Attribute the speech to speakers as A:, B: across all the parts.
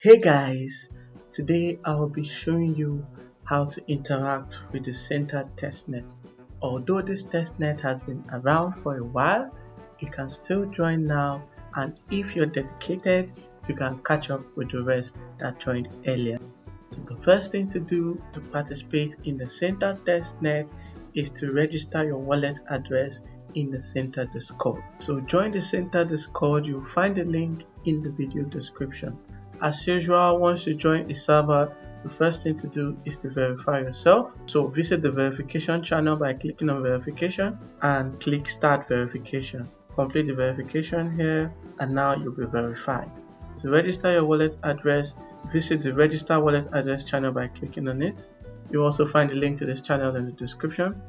A: Hey guys, today I will be showing you how to interact with the Synthr Testnet. Although this testnet has been around for a while, you can still join now, and if you're dedicated, you can catch up with the rest that joined earlier. So the first thing to do to participate in the Synthr Testnet is to register your wallet address in the Synthr Discord. So join the Synthr Discord, you'll find the link in the video description. As usual, once you join a server, the first thing to do is to verify yourself. So visit the verification channel by clicking on verification and click start verification. Complete the verification here and now you'll be verified. To register your wallet address, visit the register wallet address channel by clicking on it. You'll also find a link to this channel in the description.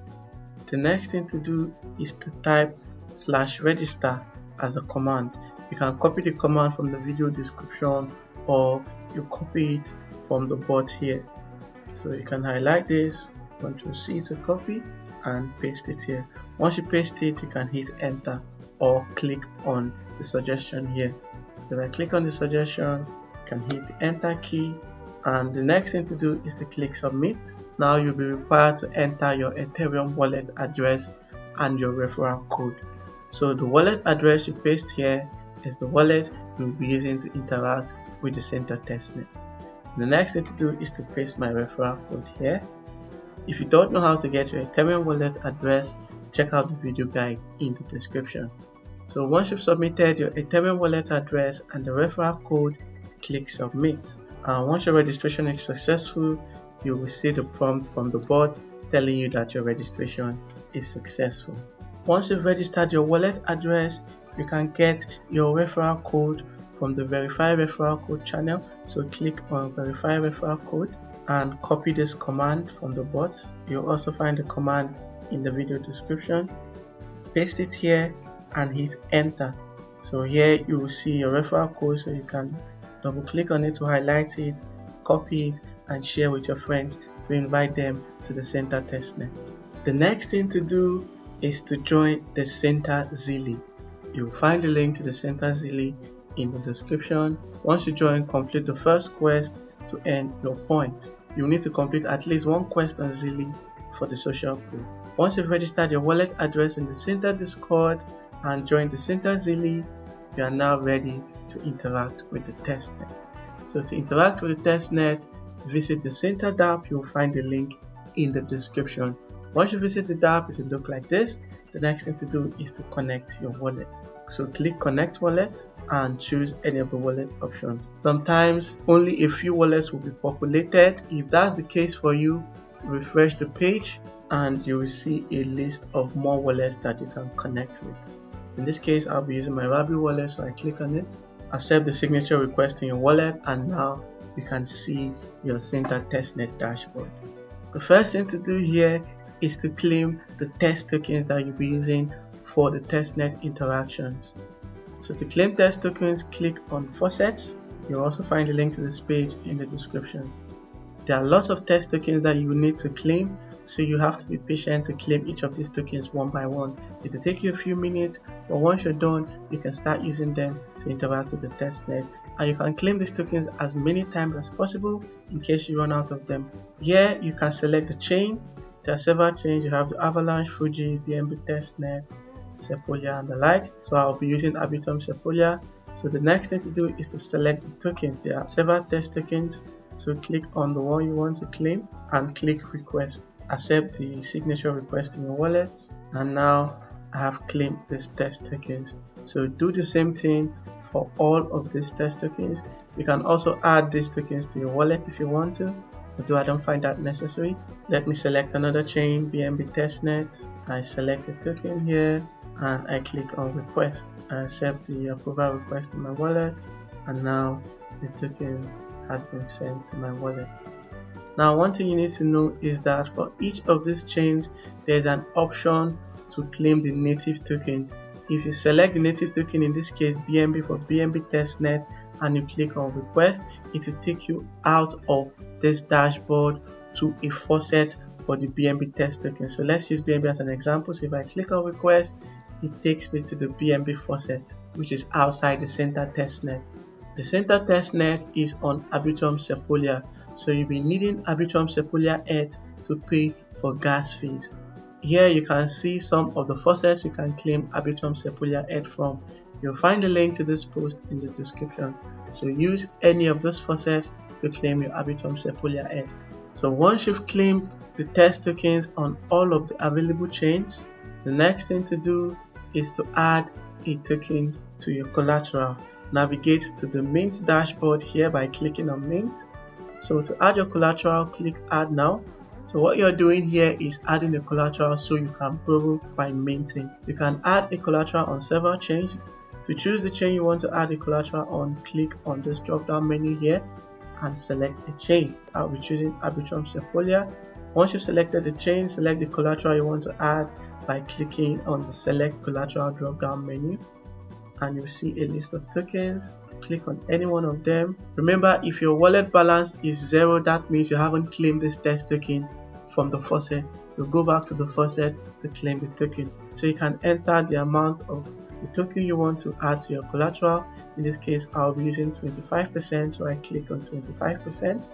A: The next thing to do is to type /register as a command. You can copy the command from the video description or you copy it from the bot here. So you can highlight this, Ctrl C to copy and paste it here. Once you paste it, you can hit enter or click on the suggestion here. So if I click on the suggestion, you can hit the enter key, and the next thing to do is to click submit. Now you'll be required to enter your Ethereum wallet address and your referral code. So the wallet address you paste here is the wallet you'll be using to interact with the Synthr Testnet. The next thing to do is to paste my referral code here. If you don't know how to get your Ethereum wallet address, check out the video guide in the description. So once you've submitted your Ethereum wallet address and the referral code, click submit. And once your registration is successful, you will see the prompt from the bot telling you that your registration is successful. Once you've registered your wallet address, you can get your referral code from the verify referral code channel. So click on verify referral code and copy this command from the bot. You'll also find the command in the video description. Paste it here and hit enter. So here you will see your referral code, so you can double click on it to highlight it, copy it and share with your friends to invite them to the Synthr Testnet. The next thing to do is to join the Synthr Zealy. You'll find the link to the Synthr Zealy in the description. Once you join, complete the first quest to earn your points. You need to complete at least one quest on Zealy for the social proof. Once you've registered your wallet address in the Synthr Discord and joined the Synthr Zealy, you are now ready to interact with the testnet. So to interact with the testnet, visit the Synthr dApp. You'll find the link in the description. Once you visit the dApp, it will look like this. The next thing to do is to connect your wallet. So click connect wallet and choose any of the wallet options. Sometimes only a few wallets will be populated. If that's the case for you, refresh the page and you will see a list of more wallets that you can connect with. In this case, I'll be using my Rabbit wallet, so I click on it, accept the signature request in your wallet, and now you can see your Synthr Testnet dashboard. The first thing to do here is to claim the test tokens that you'll be using for the testnet interactions. So to claim test tokens, click on faucets. You'll also find the link to this page in the description. There are lots of test tokens that you need to claim, so you have to be patient to claim each of these tokens one by one. It will take you a few minutes, but once you're done, you can start using them to interact with the testnet. And you can claim these tokens as many times as possible in case you run out of them. Here you can select the chain. There are several chains. You have the Avalanche, Fuji, BNB Testnet, Sepolia and the like. So I'll be using Arbitrum Sepolia. So the next thing to do is to select the token. There are several test tokens. So click on the one you want to claim and click request. Accept the signature request in your wallet. And now I have claimed these test tokens. So do the same thing for all of these test tokens. You can also add these tokens to your wallet if you want to, although I don't find that necessary. Let me select another chain, BNB Testnet. I select a token here and I click on request. I accept the approval request in my wallet, and now the token has been sent to my wallet. Now one thing you need to know is that for each of these chains, there's an option to claim the native token. If you select the native token, in this case BNB for BNB Testnet, and you click on request, it will take you out of this dashboard to a faucet for the BNB test token. So let's use BNB as an example. So if I click on request, it takes me to the BNB faucet, which is outside the Synthr Testnet. The Synthr Testnet is on Arbitrum Sepolia, so you'll be needing Arbitrum Sepolia ETH to pay for gas fees. Here you can see some of the faucets you can claim Arbitrum Sepolia ETH from. You'll find the link to this post in the description. So use any of those faucets to claim your Arbitrum Sepolia ETH. So once you've claimed the test tokens on all of the available chains, the next thing to do is to add a token to your collateral. Navigate to the Mint dashboard here by clicking on Mint. So to add your collateral, click Add Now. So what you're doing here is adding a collateral so you can borrow by minting. You can add a collateral on several chains. To choose the chain you want to add a collateral on, click on this drop down menu here and select a chain. I'll be choosing Arbitrum Sepolia. Once you've selected the chain, select the collateral you want to add by clicking on the Select Collateral drop down menu, and you'll see a list of tokens. Click on any one of them. Remember, if your wallet balance is 0, that means you haven't claimed this test token from the faucet. So go back to the faucet to claim the token. So you can enter the amount of the token you want to add to your collateral. In this case, I'll be using 25%, so I click on 25%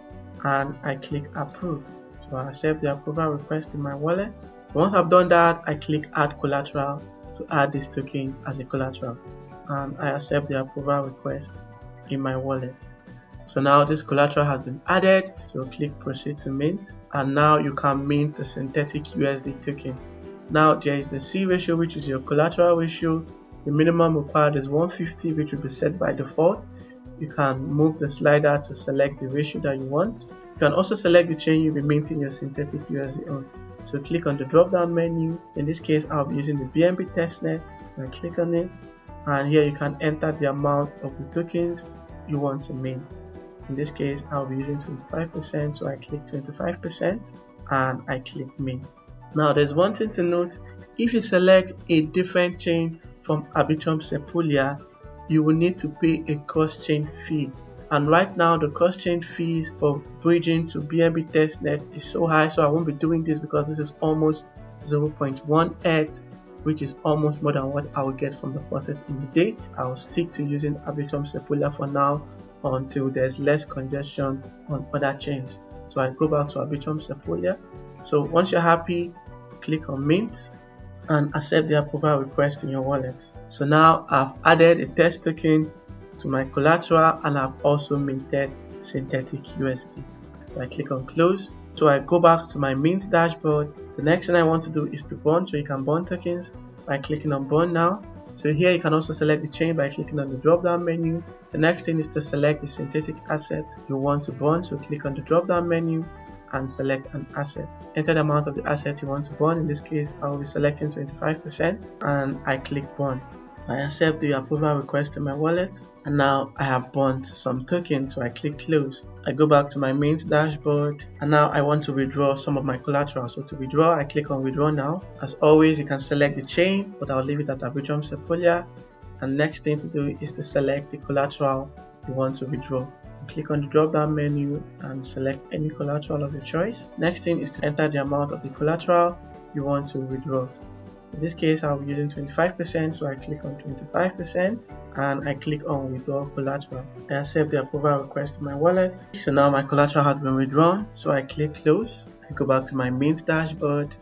A: and I click Approve. So I accept the approval request in my wallet. So once I've done that, I click Add Collateral to add this token as a collateral, and I accept the approval request in my wallet. So now this collateral has been added, so click Proceed to Mint, and now you can mint the synthetic USD token. Now there is the C ratio, which is your collateral ratio. The minimum required is 150, which will be set by default. You can move the slider to select the ratio that you want. You can also select the chain you'll be minting your synthetic USD on. So click on the drop down menu. In this case, I'll be using the BNB testnet, and click on it. And here you can enter the amount of the tokens you want to mint. In this case, I'll be using 25%, so I click 25% and I click Mint. Now there's one thing to note: if you select a different chain from Arbitrum Sepolia, you will need to pay a cross-chain fee. And right now the cross-chain fees for bridging to BNB testnet is so high, so I won't be doing this because this is almost 0.1 ETH, which is almost more than what I will get from the faucet in a day. I will stick to using Arbitrum Sepolia for now until there's less congestion on other chains. So I go back to Arbitrum Sepolia. So once you're happy, click on Mint and accept the approval request in your wallet. So now I've added a test token to my collateral and I've also minted synthetic USD. So I click on Close. So I go back to my Mint dashboard. The next thing I want to do is to bond, so you can bond tokens by clicking on Bond Now. So here you can also select the chain by clicking on the drop down menu. The next thing is to select the synthetic asset you want to bond, so click on the drop down menu and select an asset. Enter the amount of the asset you want to bond. In this case, I will be selecting 25% and I click Bond. I accept the approval request in my wallet, and now I have bond some tokens, so I click Close. I go back to my Mint dashboard, and now I want to withdraw some of my collateral. So to withdraw, I click on Withdraw Now. As always, you can select the chain, but I'll leave it at Arbitrum Sepolia. And next thing to do is to select the collateral you want to withdraw. Click on the drop down menu and select any collateral of your choice. Next thing is to enter the amount of the collateral you want to withdraw. In this case, I'll be using 25%, so I click on 25% and I click on Withdraw Collateral. I accept the approval request in my wallet. So now my collateral has been withdrawn, so I click Close. I go back to my Mint dashboard.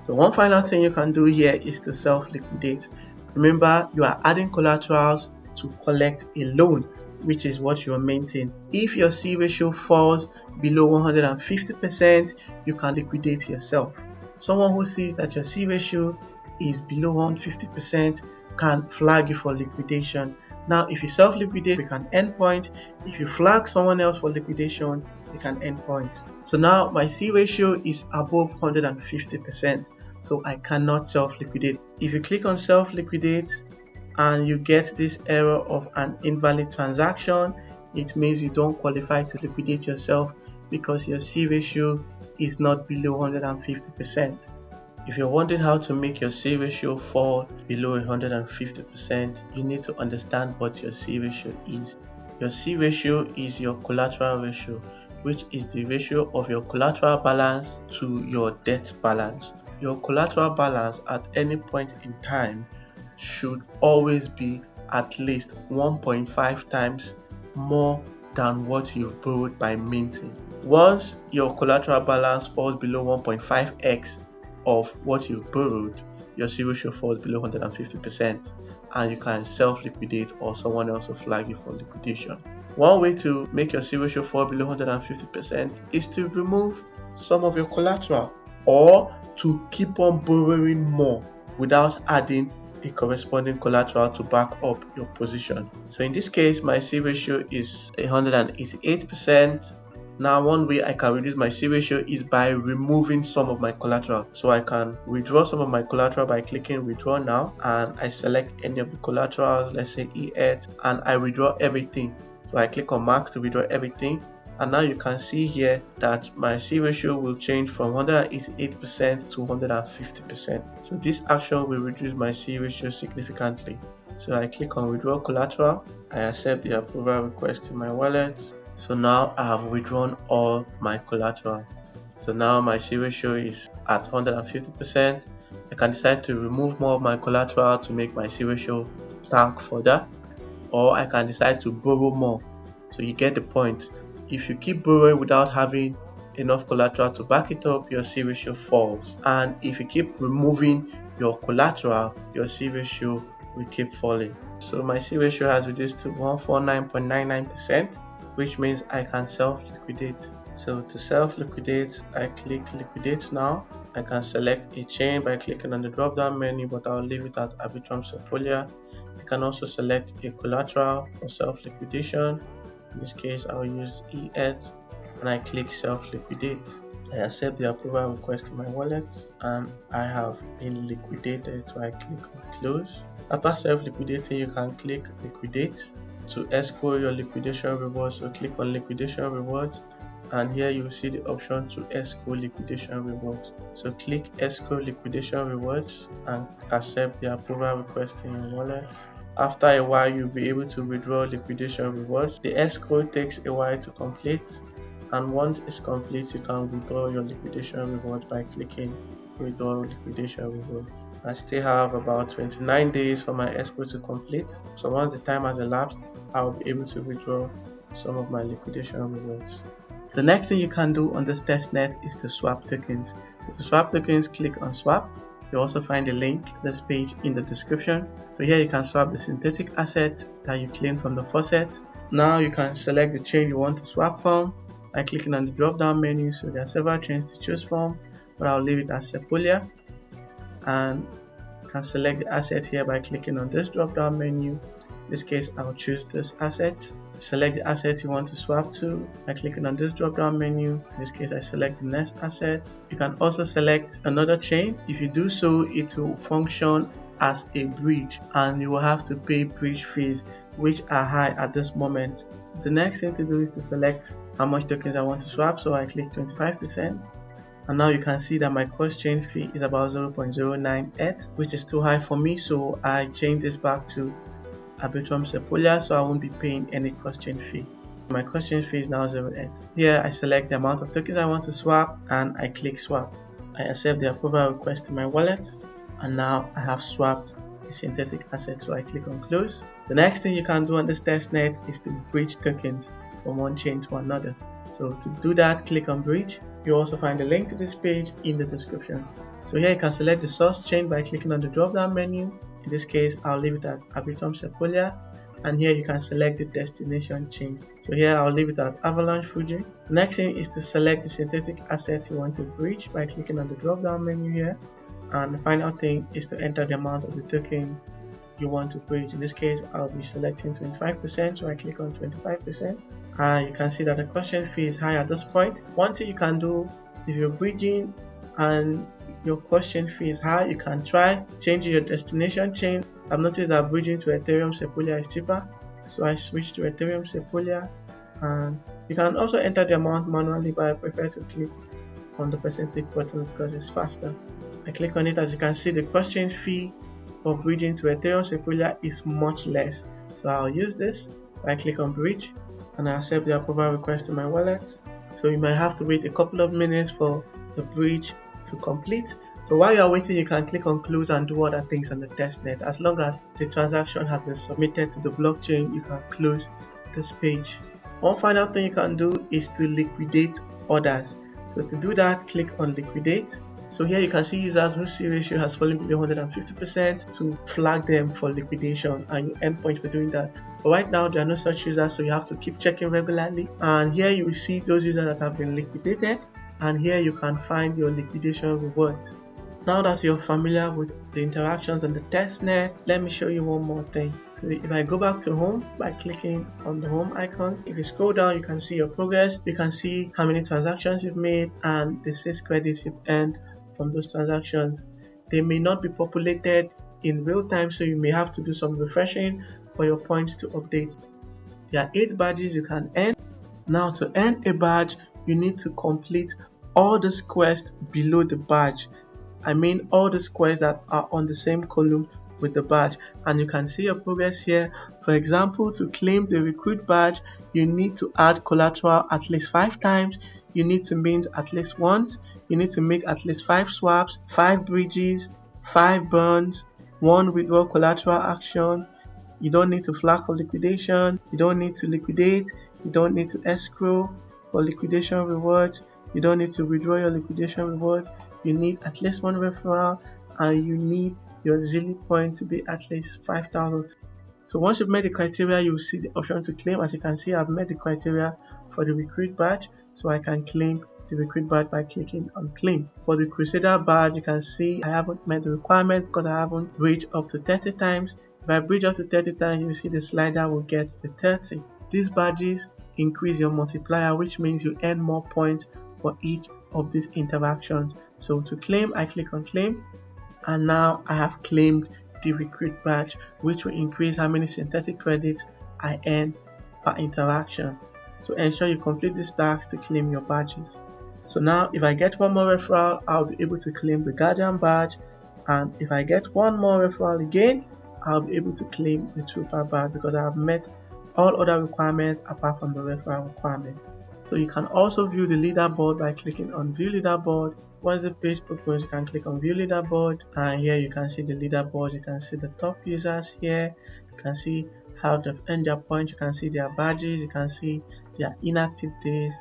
A: So one final thing you can do here is to self-liquidate. Remember, you are adding collaterals to collect a loan, which is what you are minting. If your C ratio falls below 150%, you can liquidate yourself. Someone who sees that your C ratio is below 150% can flag you for liquidation. Now, if you self-liquidate, you can end point. If you flag someone else for liquidation, you can end point. So now my C ratio is above 150%, so I cannot self-liquidate. If you click on self-liquidate and you get this error of an invalid transaction, it means you don't qualify to liquidate yourself because your C ratio is not below 150%. If you're wondering how to make your C ratio fall below 150%, you need to understand what your C ratio is. Your C ratio is your collateral ratio, which is the ratio of your collateral balance to your debt balance. Your collateral balance at any point in time should always be at least 1.5 times more than what you've borrowed by minting. Once your collateral balance falls below 1.5x of what you've borrowed, your C ratio falls below 150%, and you can self-liquidate or someone else will flag you for liquidation. One way to make your C ratio fall below 150% is to remove some of your collateral or to keep on borrowing more without adding a corresponding collateral to back up your position. So in this case, my C ratio is 188%. Now, one way I can reduce my C ratio is by removing some of my collateral. So I can withdraw some of my collateral by clicking withdraw now, and I select any of the collaterals, let's say ETH, and I withdraw everything. So I click on max to withdraw everything, and now you can see here that my C ratio will change from 188% to 150%. So this action will reduce my C ratio significantly. So I click on withdraw collateral, I accept the approval request in my wallet. So now I have withdrawn all my collateral. So now my C ratio is at 150%. I can decide to remove more of my collateral to make my C ratio tank further, or I can decide to borrow more. So you get the point. If you keep borrowing without having enough collateral to back it up, your C ratio falls. And if you keep removing your collateral, your C ratio will keep falling. So my C ratio has reduced to 149.99%, which means I can self-liquidate. So to self-liquidate, I click liquidate now. I can select a chain by clicking on the drop down menu, but I'll leave it at Arbitrum Sequoia. You can also select a collateral for self-liquidation. In this case, I'll use ETH, and I click self-liquidate. I accept the approval request in my wallet, and I have been liquidated, so I click on close. After self-liquidating, you can click liquidate to escrow your liquidation rewards. So click on liquidation rewards, and here you will see the option to escrow liquidation rewards. So click escrow liquidation rewards and accept the approval request in your wallet. After a while, you'll be able to withdraw liquidation rewards. The escrow takes a while to complete, and once it's complete, you can withdraw your liquidation rewards by clicking withdraw liquidation rewards. I still have about 29 days for my escrow to complete, so once the time has elapsed, I'll be able to withdraw some of my liquidation rewards. The next thing you can do on this testnet is to swap tokens. So to swap tokens, click on swap. You'll also find a link to this page in the description. So here you can swap the synthetic asset that you claimed from the faucet. Now you can select the chain you want to swap from by clicking on the drop down menu. So there are several chains to choose from, but I'll leave it as Sequoia. And you can select the asset here by clicking on this drop down menu. In this case, I'll choose this asset. Select the asset you want to swap to by clicking on this drop down menu. In this case, I select the next asset. You can also select another chain. If you do so, it will function as a bridge, and you will have to pay bridge fees, which are high at this moment. The next thing to do is to select how much tokens I want to swap. So I click 25%. And now you can see that my cross chain fee is about 0.09 ETH, which is too high for me. So I change this back to Arbitrum Sequoia, so I won't be paying any cross chain fee. My cross chain fee is now 0 ETH. Here I select the amount of tokens I want to swap, and I click swap. I accept the approval request in my wallet, and now I have swapped a synthetic asset, so I click on close. The next thing you can do on this testnet is to bridge tokens from one chain to another. So to do that, click on bridge. You also find a link to this page in the description. So here you can select the source chain by clicking on the drop down menu. In this case, I'll leave it at Arbitrum Sequoia, and here you can select the destination chain. So here I'll leave it at Avalanche Fuji. The next thing is to select the synthetic asset you want to bridge by clicking on the drop down menu here, and the final thing is to enter the amount of the token you want to bridge. In this case, I'll be selecting 25%, so I click on 25%. And you can see that the cross chain fee is high at this point. One thing you can do if you're bridging and your cross chain fee is high, you can try changing your destination chain. I've noticed that bridging to Ethereum Sequoia is cheaper, so I switched to Ethereum Sequoia. And you can also enter the amount manually, but I prefer to click on the percentage button because it's faster. I click on it. As you can see, the cross chain fee for bridging to Ethereum Sequoia is much less, so I'll use this. I click on bridge, and I accept the approval request in my wallet. So you might have to wait a couple of minutes for the bridge to complete, So while you are waiting, you can click on close and do other things on the testnet. As long as the transaction has been submitted to the blockchain, you can close this page. One final thing you can do is to liquidate orders. So to do that, click on liquidate. So here you can see users whose C ratio has fallen below 150% to flag them for liquidation, and you earn points for doing that. But right now there are no such users, so you have to keep checking regularly. And here you will see those users that have been liquidated, and here you can find your liquidation rewards. Now that you're familiar with the interactions on the testnet, let me show you one more thing. So if I go back to home by clicking on the home icon, if you scroll down, you can see your progress. You can see how many transactions you've made and the syCREDITS you've earned from those transactions. They may not be populated in real time, so you may have to do some refreshing for your points to update. There are 8 badges you can earn. Now to earn a badge, you need to complete all the squares below the badge. I mean all the squares that are on the same column with the badge, and you can see your progress here. For example, to claim the recruit badge, you need to add collateral at least 5 times, you need to mint at least once, you need to make at least 5 swaps, 5 bridges, 5 burns, 1 withdraw collateral action. You don't need to flag for liquidation, you don't need to liquidate, you don't need to escrow for liquidation rewards, you don't need to withdraw your liquidation rewards. You need at least 1 referral, and you need your Zealy point to be at least 5,000. So once you've met the criteria, you will see the option to claim. As you can see, I've met the criteria for the recruit badge, so I can claim the recruit badge by clicking on claim. For the Crusader badge, you can see I haven't met the requirement because I haven't bridged up to 30 times. If I bridge up to 30 times, you will see the slider will get to 30. These badges increase your multiplier, which means you earn more points for each of these interactions. So to claim, I click on claim, and now I have claimed the recruit badge, which will increase how many synthetic credits I earn per interaction. So ensure you complete these tasks to claim your badges. So now if I get 1 more referral, I'll be able to claim the Guardian badge, and if I get 1 more referral again, I'll be able to claim the Trooper badge because I have met all other requirements apart from the referral requirements. So you can also view the leaderboard by clicking on view leaderboard. Once the page opens, you can click on view leaderboard, and here you can see the leaderboard. You can see the top users here, you can see how they've earned their points, you can see their badges, you can see their inactive days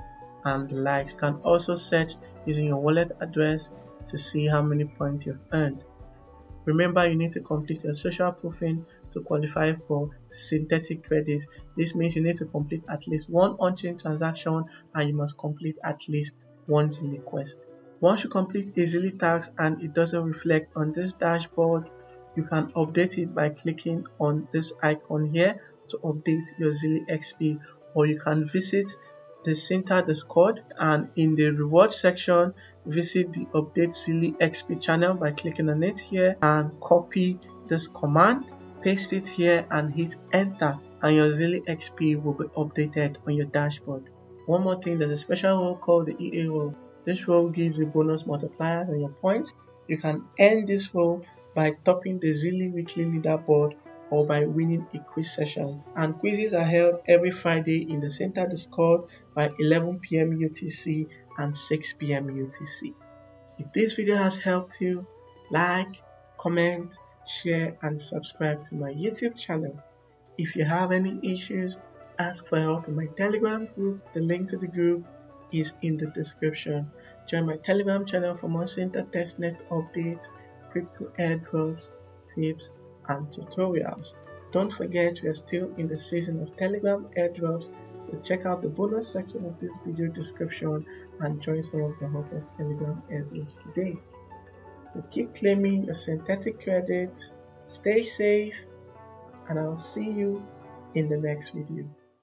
A: and the likes. You can also search using your wallet address to see how many points you've earned. Remember, you need to complete your social proofing to qualify for synthetic credits. This means you need to complete at least 1 on-chain transaction, and you must complete at least 1 Zealy quest. Once you complete a Zealy task and it doesn't reflect on this dashboard, you can update it by clicking on this icon here to update your Zealy XP, or you can visit the Synthr Discord, and in the reward section visit the update Zealy XP channel by clicking on it here and copy this command, paste it here and hit enter, and your Zealy XP will be updated on your dashboard. One more thing, there's a special role called the EA role. This role gives you bonus multipliers on your points. You can earn this role by topping the Zealy weekly leaderboard or by winning a quiz session. And quizzes are held every Friday in the Synthr Discord by 11 PM UTC and 6 PM UTC. If this video has helped you, like, comment, share and subscribe to my YouTube channel. If you have any issues, ask for help in my Telegram group. The link to the group is in the description. Join my Telegram channel for more Synthr Testnet updates, crypto airdrops, tips and tutorials. Don't forget, we are still in the season of Telegram airdrops, so check out the bonus section of this video description and join some of the hottest Telegram airdrops today. So keep claiming your synthetic credits, stay safe, and I'll see you in the next video.